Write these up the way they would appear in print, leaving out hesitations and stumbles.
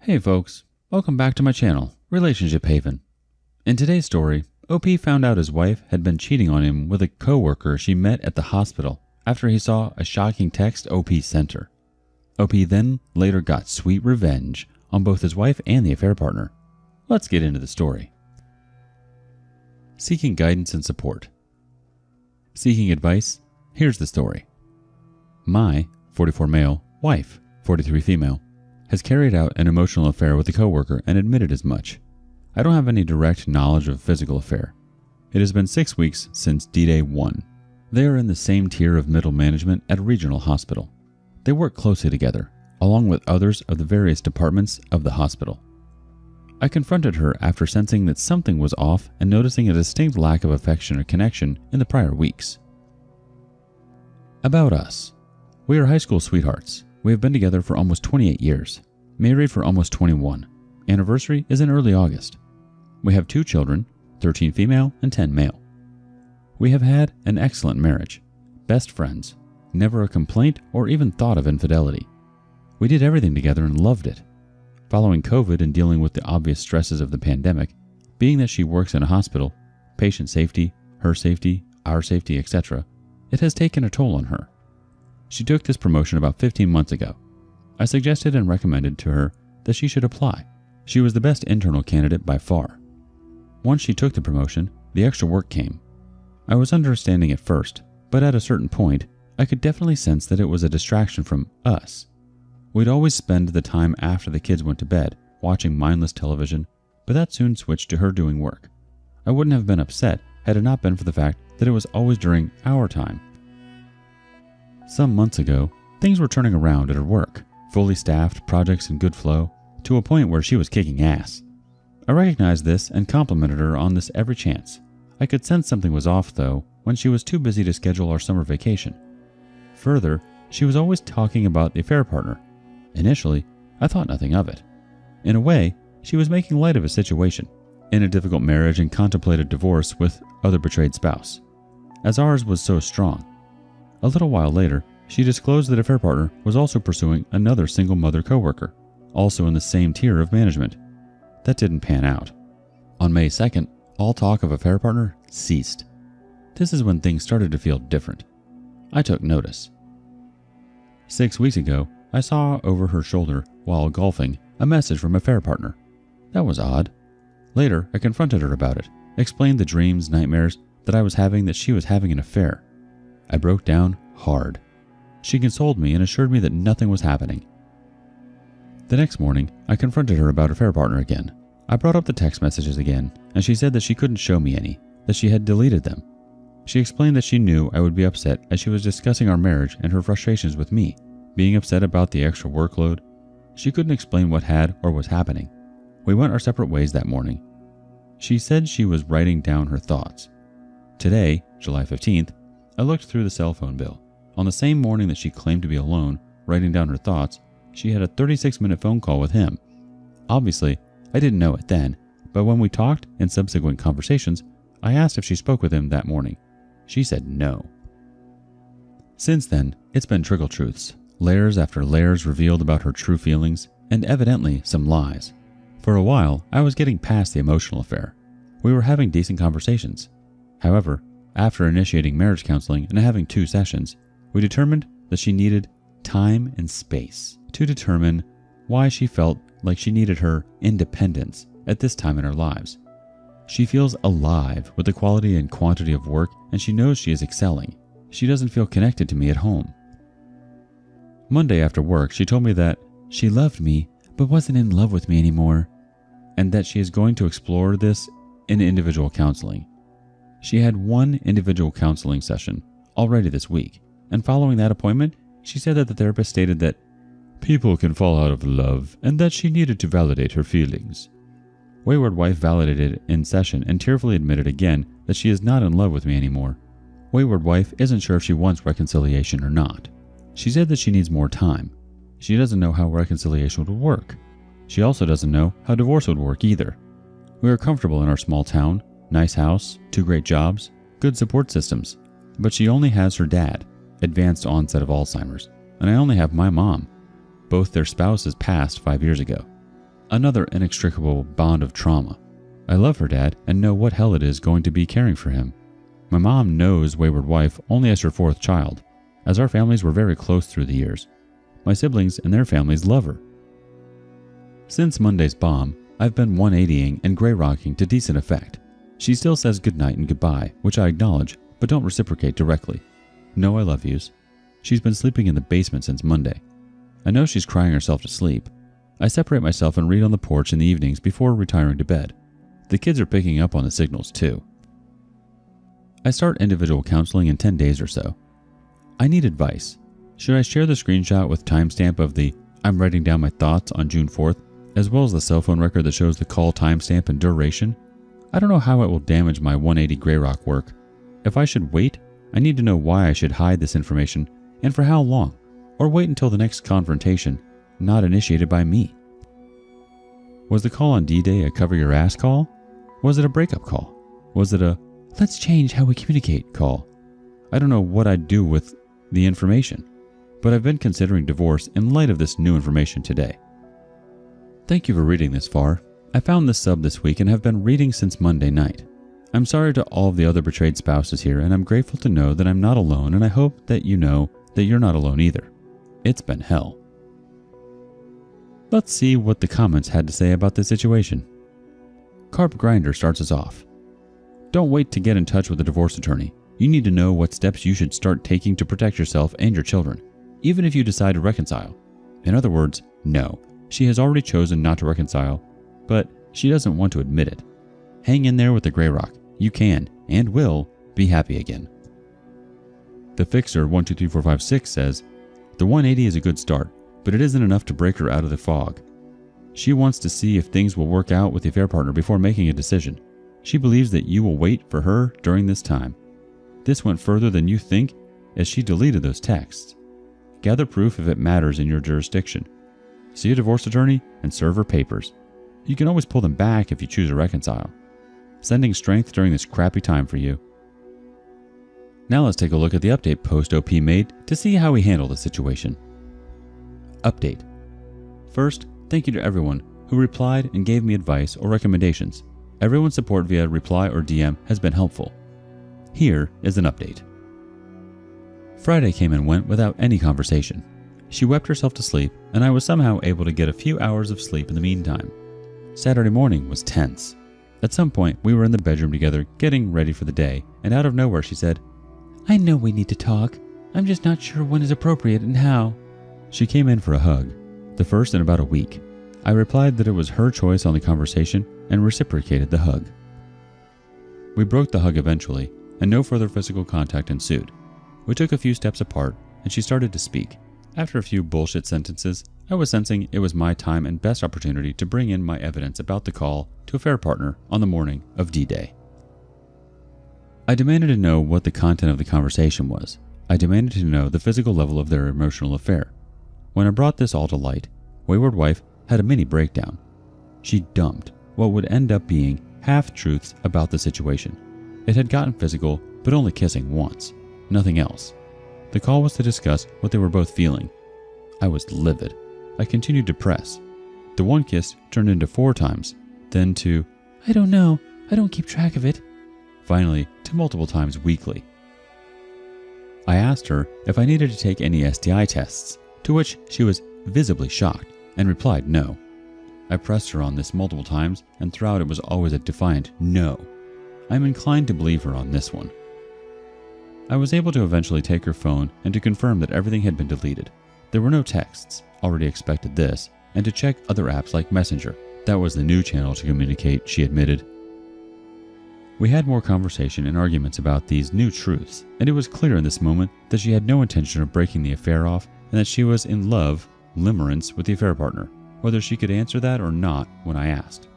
Hey folks, welcome back to my channel, Relationship Haven. In today's story, OP found out his wife had been cheating on him with a coworker she met at the hospital after he saw a shocking text OP sent her. OP then later got sweet revenge on both his wife and the affair partner. Let's get into the story. Seeking guidance and support. Seeking advice? Here's the story. My 44 male wife, 43 female, has carried out an emotional affair with a coworker and admitted as much. I don't have any direct knowledge of a physical affair. It has been 6 weeks since D-Day 1. They are in the same tier of middle management at a regional hospital. They work closely together, along with others of the various departments of the hospital. I confronted her after sensing that something was off and noticing a distinct lack of affection or connection in the prior weeks. About us. We are high school sweethearts. We have been together for almost 28 years, married for almost 21. Anniversary is in early August. We have 2 children, 13 female and 10 male. We have had an excellent marriage, best friends, never a complaint or even thought of infidelity. We did everything together and loved it. Following COVID and dealing with the obvious stresses of the pandemic, being that she works in a hospital, patient safety, her safety, our safety, etc., it has taken a toll on her. She took this promotion about 15 months ago. I suggested and recommended to her that she should apply. She was the best internal candidate by far. Once she took the promotion, the extra work came. I was understanding at first, but at a certain point, I could definitely sense that it was a distraction from us. We'd always spend the time after the kids went to bed, watching mindless television, but that soon switched to her doing work. I wouldn't have been upset had it not been for the fact that it was always during our time. Some months ago, things were turning around at her work, fully staffed, projects in good flow, to a point where she was kicking ass. I recognized this and complimented her on this every chance. I could sense something was off though when she was too busy to schedule our summer vacation. Further, she was always talking about the affair partner. Initially, I thought nothing of it. In a way, she was making light of a situation, in a difficult marriage and contemplated divorce with other betrayed spouse, as ours was so strong. A little while later, she disclosed that affair partner was also pursuing another single mother coworker, also in the same tier of management. That didn't pan out. On May 2nd, all talk of affair partner ceased. This is when things started to feel different. I took notice. 6 weeks ago, I saw over her shoulder while golfing a message from affair partner. That was odd. Later, I confronted her about it, explained the dreams, nightmares that I was having that she was having an affair. I broke down hard. She consoled me and assured me that nothing was happening. The next morning, I confronted her about affair partner again. I brought up the text messages again, and she said that she couldn't show me any, that she had deleted them. She explained that she knew I would be upset as she was discussing our marriage and her frustrations with me, being upset about the extra workload. She couldn't explain what had or was happening. We went our separate ways that morning. She said she was writing down her thoughts. Today, July 15th, I looked through the cell phone bill. On the same morning that she claimed to be alone, writing down her thoughts, she had a 36-minute phone call with him. Obviously, I didn't know it then, but when we talked in subsequent conversations, I asked if she spoke with him that morning. She said no. Since then, it's been trickle truths, layers after layers revealed about her true feelings, and evidently some lies. For a while, I was getting past the emotional affair. We were having decent conversations. However, after initiating marriage counseling and having 2 sessions, we determined that she needed time and space to determine why she felt like she needed her independence at this time in her lives. She feels alive with the quality and quantity of work, and she knows she is excelling. She doesn't feel connected to me at home. Monday after work, she told me that she loved me but wasn't in love with me anymore, and that she is going to explore this in individual counseling. She had 1 individual counseling session already this week, and following that appointment, she said that the therapist stated that people can fall out of love and that she needed to validate her feelings. Wayward Wife validated in session and tearfully admitted again that she is not in love with me anymore. Wayward Wife isn't sure if she wants reconciliation or not. She said that she needs more time. She doesn't know how reconciliation would work. She also doesn't know how divorce would work either. We are comfortable in our small town, nice house, 2 great jobs, good support systems, but she only has her dad, advanced onset of Alzheimer's, and I only have my mom. Both their spouses passed 5 years ago. Another inextricable bond of trauma. I love her dad and know what hell it is going to be caring for him. My mom knows wayward wife only as her fourth child, as our families were very close through the years. My siblings and their families love her. Since Monday's bomb, I've been 180ing and gray rocking to decent effect. She still says goodnight and goodbye, which I acknowledge, but don't reciprocate directly. No I love yous. She's been sleeping in the basement since Monday. I know she's crying herself to sleep. I separate myself and read on the porch in the evenings before retiring to bed. The kids are picking up on the signals too. I start individual counseling in 10 days or so. I need advice. Should I share the screenshot with timestamp of the I'm writing down my thoughts on June 4th, as well as the cell phone record that shows the call timestamp and duration? I don't know how it will damage my 180 gray rock work. If I should wait, I need to know why I should hide this information and for how long, or wait until the next confrontation, not initiated by me. Was the call on D-Day a cover your ass call? Was it a breakup call? Was it a let's change how we communicate call? I don't know what I'd do with the information, but I've been considering divorce in light of this new information today. Thank you for reading this far. I found this sub this week and have been reading since Monday night. I'm sorry to all of the other betrayed spouses here, and I'm grateful to know that I'm not alone, and I hope that you know that you're not alone either. It's been hell. Let's see what the comments had to say about this situation. Carp Grinder starts us off. Don't wait to get in touch with a divorce attorney. You need to know what steps you should start taking to protect yourself and your children, even if you decide to reconcile. In other words, no, she has already chosen not to reconcile, but she doesn't want to admit it. Hang in there with the gray rock. You can, and will, be happy again. The Fixer 123456 says, the 180 is a good start, but it isn't enough to break her out of the fog. She wants to see if things will work out with the affair partner before making a decision. She believes that you will wait for her during this time. This went further than you think, as she deleted those texts. Gather proof if it matters in your jurisdiction. See a divorce attorney and serve her papers. You can always pull them back if you choose to reconcile. Sending strength during this crappy time for you. Now let's take a look at the update post-OP made to see how we handle the situation. Update. First, thank you to everyone who replied and gave me advice or recommendations. Everyone's support via reply or DM has been helpful. Here is an update. Friday came and went without any conversation. She wept herself to sleep, and I was somehow able to get a few hours of sleep in the meantime. Saturday morning was tense. At some point, we were in the bedroom together getting ready for the day, and out of nowhere she said, I know we need to talk. I'm just not sure when is appropriate and how. She came in for a hug, the first in about a week. I replied that it was her choice on the conversation and reciprocated the hug. We broke the hug eventually, and no further physical contact ensued. We took a few steps apart, and she started to speak. After a few bullshit sentences, I was sensing it was my time and best opportunity to bring in my evidence about the call to affair partner on the morning of D-Day. I demanded to know what the content of the conversation was. I demanded to know the physical level of their emotional affair. When I brought this all to light, wayward wife had a mini breakdown. She dumped what would end up being half-truths about the situation. It had gotten physical, but only kissing once, nothing else. The call was to discuss what they were both feeling. I was livid. I continued to press. The one kiss turned into 4 times, then to, I don't know, I don't keep track of it. Finally, to multiple times weekly. I asked her if I needed to take any STI tests, to which she was visibly shocked and replied no. I pressed her on this multiple times, and throughout it was always a defiant no. I'm inclined to believe her on this one. I was able to eventually take her phone and to confirm that everything had been deleted. There were no texts, already expected this, and to check other apps like Messenger. That was the new channel to communicate, she admitted. We had more conversation and arguments about these new truths, and it was clear in this moment that she had no intention of breaking the affair off and that she was in love, limerence with the affair partner, whether she could answer that or not when I asked.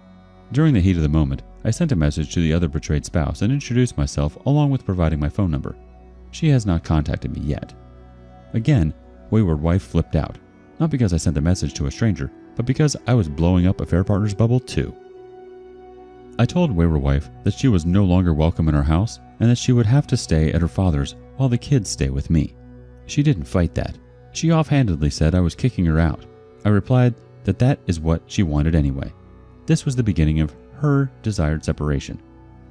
During the heat of the moment, I sent a message to the other betrayed spouse and introduced myself along with providing my phone number. She has not contacted me yet. Again, wayward wife flipped out, not because I sent the message to a stranger, but because I was blowing up affair partner's bubble too. I told wayward wife that she was no longer welcome in our house and that she would have to stay at her father's while the kids stay with me. She didn't fight that. She offhandedly said I was kicking her out. I replied that is what she wanted anyway. This was the beginning of her desired separation,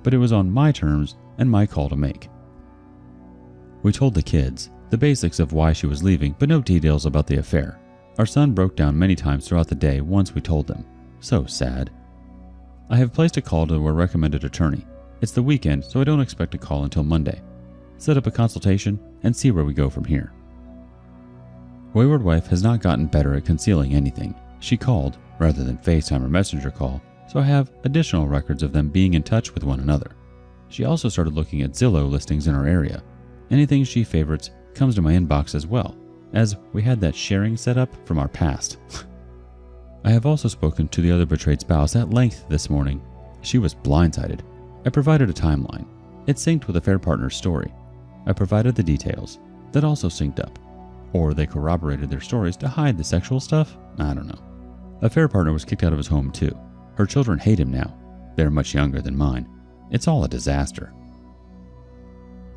but it was on my terms and my call to make. We told the kids the basics of why she was leaving, but no details about the affair. Our son broke down many times throughout the day once we told them. So sad. I have placed a call to a recommended attorney. It's the weekend, so I don't expect a call until Monday. Set up a consultation and see where we go from here. Wayward Wife has not gotten better at concealing anything. She called, rather than FaceTime or Messenger call, so I have additional records of them being in touch with one another. She also started looking at Zillow listings in our area. Anything she favorites comes to my inbox as well, as we had that sharing set up from our past. I have also spoken to the other betrayed spouse at length this morning. She was blindsided. I provided a timeline. It synced with affair partner's story. I provided the details. That also synced up. Or they corroborated their stories to hide the sexual stuff? I don't know. Affair partner was kicked out of his home too. Her children hate him now. They're much younger than mine. It's all a disaster.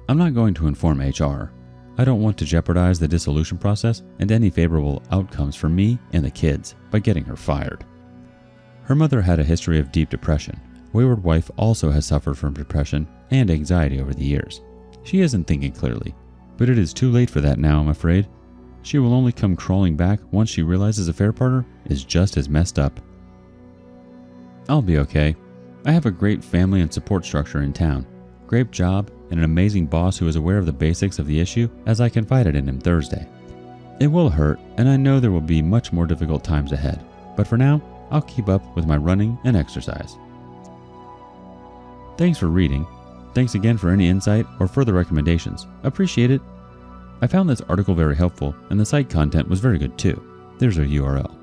I'm not going to inform HR. I don't want to jeopardize the dissolution process and any favorable outcomes for me and the kids by getting her fired. Her mother had a history of deep depression. Wayward Wife also has suffered from depression and anxiety over the years. She isn't thinking clearly, but it is too late for that now, I'm afraid. She will only come crawling back once she realizes affair partner is just as messed up. I'll be okay. I have a great family and support structure in town, great job, and an amazing boss who is aware of the basics of the issue as I confided in him Thursday. It will hurt, and I know there will be much more difficult times ahead, but for now, I'll keep up with my running and exercise. Thanks for reading. Thanks again for any insight or further recommendations. Appreciate it. I found this article very helpful, and the site content was very good too. There's our URL.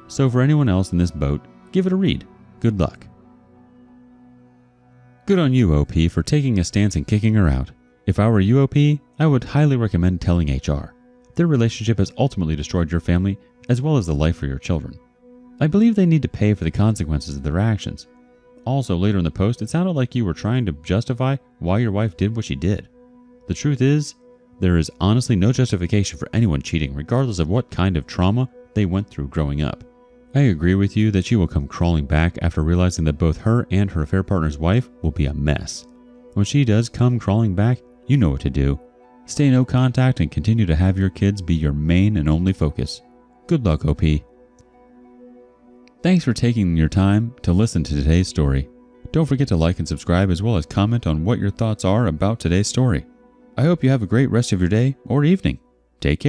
So for anyone else in this boat, give it a read. Good luck. Good on you, OP, for taking a stance and kicking her out. If I were you, OP, I would highly recommend telling HR. Their relationship has ultimately destroyed your family as well as the life for your children. I believe they need to pay for the consequences of their actions. Also, later in the post, it sounded like you were trying to justify why your wife did what she did. The truth is, there is honestly no justification for anyone cheating, regardless of what kind of trauma they went through growing up. I agree with you that she will come crawling back after realizing that both her and her affair partner's wife will be a mess. When she does come crawling back, you know what to do. Stay no contact and continue to have your kids be your main and only focus. Good luck, OP. Thanks for taking your time to listen to today's story. Don't forget to like and subscribe as well as comment on what your thoughts are about today's story. I hope you have a great rest of your day or evening. Take care.